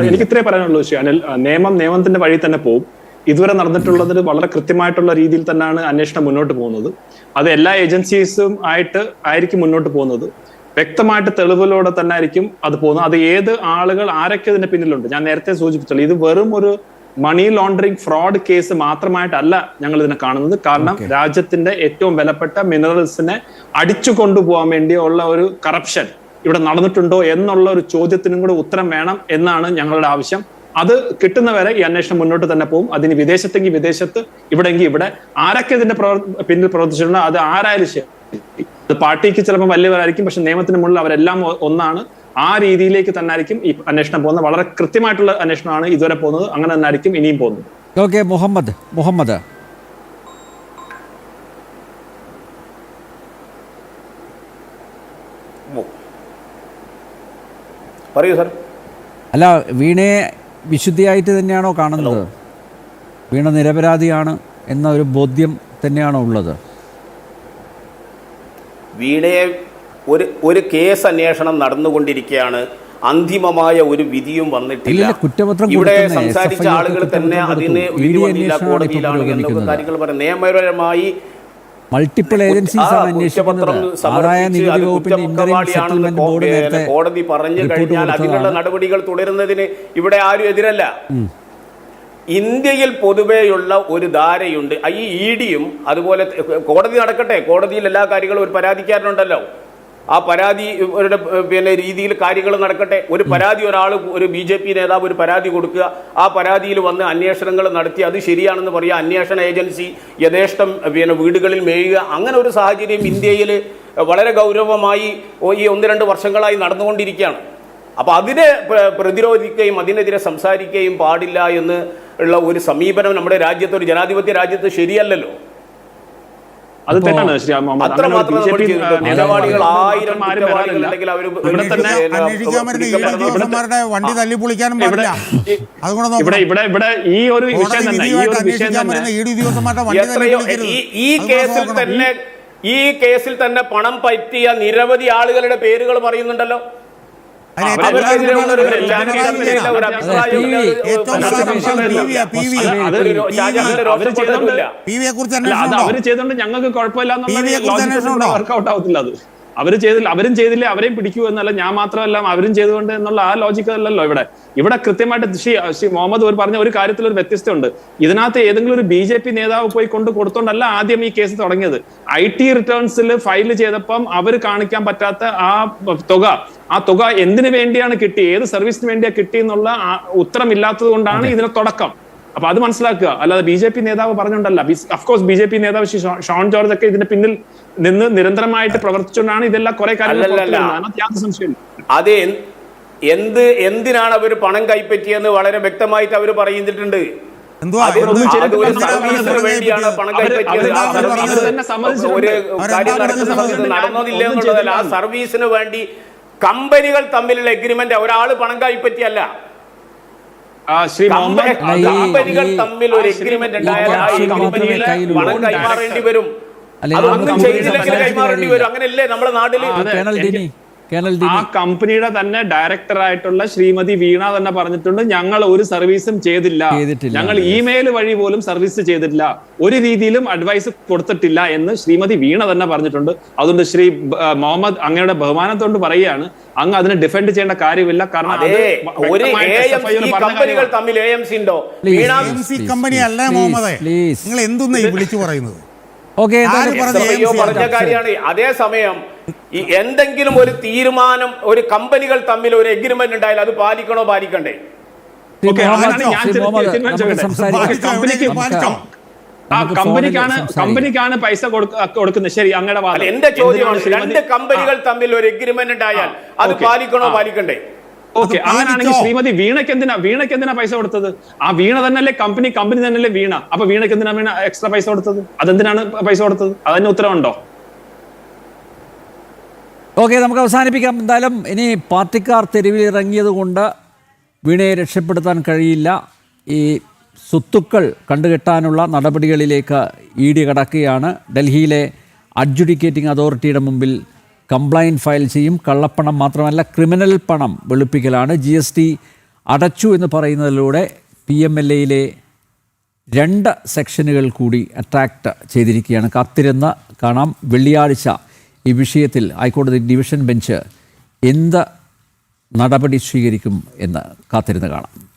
എനിക്ക് ഇത്രേ പറയാനുള്ളൂ അനിൽ. നിയമത്തിന്റെ വഴി തന്നെ പോകും. ഇതുവരെ നടന്നിട്ടുള്ളതിന് വളരെ കൃത്യമായിട്ടുള്ള രീതിയിൽ തന്നെയാണ് അന്വേഷണം മുന്നോട്ട് പോകുന്നത്. അത് എല്ലാ ഏജൻസീസും ആയിരിക്കും മുന്നോട്ട് പോകുന്നത്. വ്യക്തമായിട്ട് തെളിവുകളോടെ തന്നെ ആയിരിക്കും അത് പോകുന്നത്. അത് ഏത് ആളുകൾ ആരൊക്കെ ഇതിന്റെ പിന്നിലുണ്ട്, ഞാൻ നേരത്തെ സൂചിപ്പിച്ചല്ലോ, ഇത് വെറും ഒരു മണി ലോണ്ടറിങ് ഫ്രോഡ് കേസ് മാത്രമായിട്ടല്ല ഞങ്ങൾ ഇതിനെ കാണുന്നത്. കാരണം രാജ്യത്തിന്റെ ഏറ്റവും വിലപ്പെട്ട മിനറൽസിനെ അടിച്ചു കൊണ്ടുപോകാൻ വേണ്ടിയുള്ള ഒരു കറപ്ഷൻ ഇവിടെ നടന്നിട്ടുണ്ടോ എന്നുള്ള ഒരു ചോദ്യത്തിനും കൂടെ ഉത്തരം വേണം എന്നാണ് ഞങ്ങളുടെ ആവശ്യം. അത് കിട്ടുന്നവരെ ഈ അന്വേഷണം മുന്നോട്ട് തന്നെ പോകും. അതിന് വിദേശത്തെങ്കിൽ വിദേശത്ത്, ഇവിടെങ്കിൽ ഇവിടെ, ആരൊക്കെ ഇതിന്റെ പിന്നിൽ പ്രവർത്തിച്ചിട്ടുണ്ടോ അത് ആരായാലും ശരി. അത് പാർട്ടിക്ക് ചിലപ്പോൾ വലിയവരായിരിക്കും, പക്ഷെ നിയമത്തിന് മുന്നിൽ അവരെല്ലാം ഒന്നാണ്. ആ രീതിയിലേക്ക് തന്നെ ആയിരിക്കും ഈ അന്വേഷണം പോകുന്നത്. വളരെ കൃത്യമായിട്ടുള്ള അന്വേഷണമാണ് ഇതുവരെ പോകുന്നത്. അങ്ങനെ തന്നെ ആയിരിക്കും ഇനിയും പോകുന്നത്. ഓക്കെ, മുഹമ്മദ് പറയൂ സർ. അല്ല, വീണയെ വിശുദ്ധിയായിട്ട് തന്നെയാണോ കാണുന്നത്? വീണ നിരപരാധിയാണ് എന്ന ഒരു ബോധ്യം തന്നെയാണോ ഉള്ളത്? വീണയെ ഒരു കേസ് അന്വേഷണം നടന്നുകൊണ്ടിരിക്കുകയാണ്. അന്തിമമായ ഒരു വിധിയും വന്നിട്ടില്ല. ഇവിടെ സംസാരിച്ച ആളുകൾ തന്നെ അതിന് വിധി വന്നില്ല, കോടതിയിലാണ് എന്നൊക്കെ കാര്യങ്ങൾ പറയാം. നിയമപരമായി മൾട്ടിപ്പിൾ ഏജൻസീസ് ആണ് അന്വേഷിക്കുന്നത്. കോടതി പറഞ്ഞു കഴിഞ്ഞാൽ അതിനുള്ള നടപടികൾ തുടരുന്നതിന് ഇവിടെ ആരും എതിരല്ല. ഇന്ത്യയിൽ പൊതുവെയുള്ള ഒരു ധാരയുണ്ട്. ഈ ഇഡിയും അതുപോലെ കോടതി നടക്കട്ടെ, കോടതിയിൽ എല്ലാ കാര്യങ്ങളും ഒരു പരാതിക്കാരനുണ്ടല്ലോ, ആ പരാതി രീതിയിൽ കാര്യങ്ങൾ നടക്കട്ടെ. ഒരു പരാതി ഒരു BJP നേതാവ് ഒരു പരാതി കൊടുക്കുക, ആ പരാതിയിൽ വന്ന് അന്വേഷണങ്ങൾ നടത്തി അത് ശരിയാണെന്ന് പറയുക, അന്വേഷണ ഏജൻസി യഥേഷ്ടം വീടുകളിൽ മേയുക, അങ്ങനെ ഒരു സാഹചര്യം ഇന്ത്യയിൽ വളരെ ഗൗരവമായി ഈ 1-2 വർഷങ്ങളായി നടന്നുകൊണ്ടിരിക്കുകയാണ്. അപ്പോൾ അതിനെ പ്രതിരോധിക്കുകയും അതിനെതിരെ സംസാരിക്കുകയും പാടില്ല എന്ന് ഉള്ള ഒരു സമീപനം നമ്മുടെ രാജ്യത്ത്, ഒരു ജനാധിപത്യ രാജ്യത്ത് ശരിയല്ലല്ലോ. അത് തെറ്റാണ്. വണ്ടി തല്ലി പൊളിക്കാനും പാടില്ല. ഇവിടെ ഈ ഒരു വിഷയം തന്നെ ഈ കേസിൽ തന്നെ പണം പറ്റിയ നിരവധി ആളുകളുടെ പേരുകൾ പറയുന്നുണ്ടല്ലോ. അവര് ചെയ്തോണ്ട് ഞങ്ങൾക്ക് കുഴപ്പമില്ല, വർക്ക്ഔട്ട് ആവത്തില്ല. അത് അവരും ചെയ്തില്ല അവരെയും പിടിക്കൂ എന്നല്ല, ഞാൻ മാത്രമല്ല അവരും ചെയ്തുകൊണ്ട് എന്നുള്ള ആ ലോജിക്ക് അല്ലല്ലോ ഇവിടെ കൃത്യമായിട്ട് ശ്രീ മുഹമ്മദ് പറഞ്ഞ ഒരു കാര്യത്തിൽ ഒരു വ്യത്യസ്തമുണ്ട്. ഇതിനകത്ത് ഏതെങ്കിലും ഒരു BJP നേതാവ് പോയി കൊടുത്തോണ്ടല്ല ആദ്യം ഈ കേസ് തുടങ്ങിയത്. IT റിട്ടേൺസിൽ ഫയൽ ചെയ്തപ്പം അവർ കാണിക്കാൻ പറ്റാത്ത ആ തുക എന്തിനു വേണ്ടിയാണ് കിട്ടി, ഏത് സർവീസിന് വേണ്ടിയാ കിട്ടി എന്നുള്ള ഉത്തരം ഇല്ലാത്തത് കൊണ്ടാണ് ഇതിന് തുടക്കം. അപ്പൊ അത് മനസ്സിലാക്കുക. അല്ലാതെ BJP നേതാവ് പറഞ്ഞുകൊണ്ടല്ല. അഫ്കോഴ്സ് BJP നേതാവ് ഷോൺ ജോർജ് ഒക്കെ ഇതിന്റെ പിന്നിൽ നിന്ന് നിരന്തരമായിട്ട് പ്രവർത്തിച്ചുകൊണ്ടാണ് ഇതെല്ലാം കുറെ കാര്യങ്ങൾ സംശയം. അതെ, എന്തിനാണ് അവർ പണം കൈപ്പറ്റിയെന്ന് വളരെ വ്യക്തമായിട്ട് അവർ പറയുന്നിട്ടുണ്ട്. നടന്നതില്ല എന്നുള്ളതല്ല, ആ സർവീസിന് വേണ്ടി കമ്പനികൾ തമ്മിലുള്ള എഗ്രിമെന്റ് ഒരാൾ പണം കൈപ്പറ്റിയല്ല. കമ്പനികൾ തമ്മിൽ ഒരു എഗ്രിമെന്റ് ഉണ്ടായാൽ ആ കമ്പനിയിൽ പണം കൈമാറേണ്ടി വരും. അതൊന്നും ചെയ്തില്ലെങ്കിൽ കൈമാറേണ്ടി വരും. അങ്ങനെയല്ലേ നമ്മുടെ നാട്ടില്? ആ കമ്പനിയുടെ തന്നെ ഡയറക്ടർ ആയിട്ടുള്ള ശ്രീമതി വീണ തന്നെ പറഞ്ഞിട്ടുണ്ട്, ഞങ്ങൾ ഒരു സർവീസും ചെയ്തില്ല, ഞങ്ങൾ ഇമെയിൽ വഴി പോലും സർവീസ് ചെയ്തിട്ടില്ല, ഒരു രീതിയിലും അഡ്വൈസ് കൊടുത്തിട്ടില്ല എന്ന് ശ്രീമതി വീണ തന്നെ പറഞ്ഞിട്ടുണ്ട്. അതുകൊണ്ട് ശ്രീ മുഹമ്മദ് അങ്ങയുടെ ബഹുമാനത്തോണ്ട് പറയുകയാണ്, അങ്ങ് അതിനെ ഡിഫെൻഡ് ചെയ്യേണ്ട കാര്യമില്ല. കാരണം കമ്പനികൾ തമ്മിൽ AMC ഉണ്ടോ? കമ്പനി അല്ല മുഹമ്മദ്, നിങ്ങൾ എന്തൊന്നും വിളിച്ചു പറയുന്നത്? പറഞ്ഞ കാര്യമാണ്. അതേസമയം ഈ എന്തെങ്കിലും ഒരു തീരുമാനം ഒരു കമ്പനികൾ തമ്മിൽ ഒരു എഗ്രിമെന്റ് ഉണ്ടായാൽ അത് പാലിക്കണോ പാലിക്കണ്ടേ? കമ്പനിക്കാണ് പൈസ കൊടുക്കുന്നത്. ശരി, അങ്ങയുടെ വാദം. എന്റെ ചോദ്യമാണ്, 2 കമ്പനികൾ തമ്മിൽ ഒരു എഗ്രിമെന്റ് ഉണ്ടായാൽ അത് പാലിക്കണോ പാലിക്കണ്ടേ? ഓക്കെ, അങ്ങനെയാണെങ്കിൽ ശ്രീമതി വീണയ്ക്ക് എന്തിനാ പൈസ കൊടുത്തത്? ആ വീണ തന്നെയല്ലേ കമ്പനി തന്നെയല്ലേ വീണ. അപ്പൊ വീണയ്ക്ക് എന്തിനാ വീണ എക്സ്ട്രാ പൈസ കൊടുത്തത്? അതെന്തിനാണ് പൈസ കൊടുത്തത്? അതിന് ഉത്തരവുണ്ടോ? ഓക്കെ, നമുക്ക് അവസാനിപ്പിക്കാം. എന്തായാലും ഇനി പാർട്ടിക്കാർ തെരുവിലിറങ്ങിയത് കൊണ്ട് വീണയെ രക്ഷപ്പെടുത്താൻ കഴിയില്ല. ഈ സ്വത്തുക്കൾ കണ്ടുകെട്ടാനുള്ള നടപടികളിലേക്ക് ED കടക്കുകയാണ്. ഡൽഹിയിലെ അഡ്ജുഡിക്കേറ്റിംഗ് അതോറിറ്റിയുടെ മുമ്പിൽ കംപ്ലൈൻറ്റ് ഫയൽ ചെയ്യും. കള്ളപ്പണം മാത്രമല്ല, ക്രിമിനൽ പണം വെളുപ്പിക്കലാണ്. GST അടച്ചു എന്ന് പറയുന്നതിലൂടെ PMLA-യിലെ 2 സെക്ഷനുകൾ കൂടി അട്രാക്റ്റ് ചെയ്തിരിക്കുകയാണ്. കാത്തിരുന്ന് കാണാം വെള്ളിയാഴ്ച ഈ വിഷയത്തിൽ ഹൈക്കോടതി ഡിവിഷൻ ബെഞ്ച് എന്ത് നടപടി സ്വീകരിക്കും എന്ന് കാത്തിരുന്ന് കാണാം.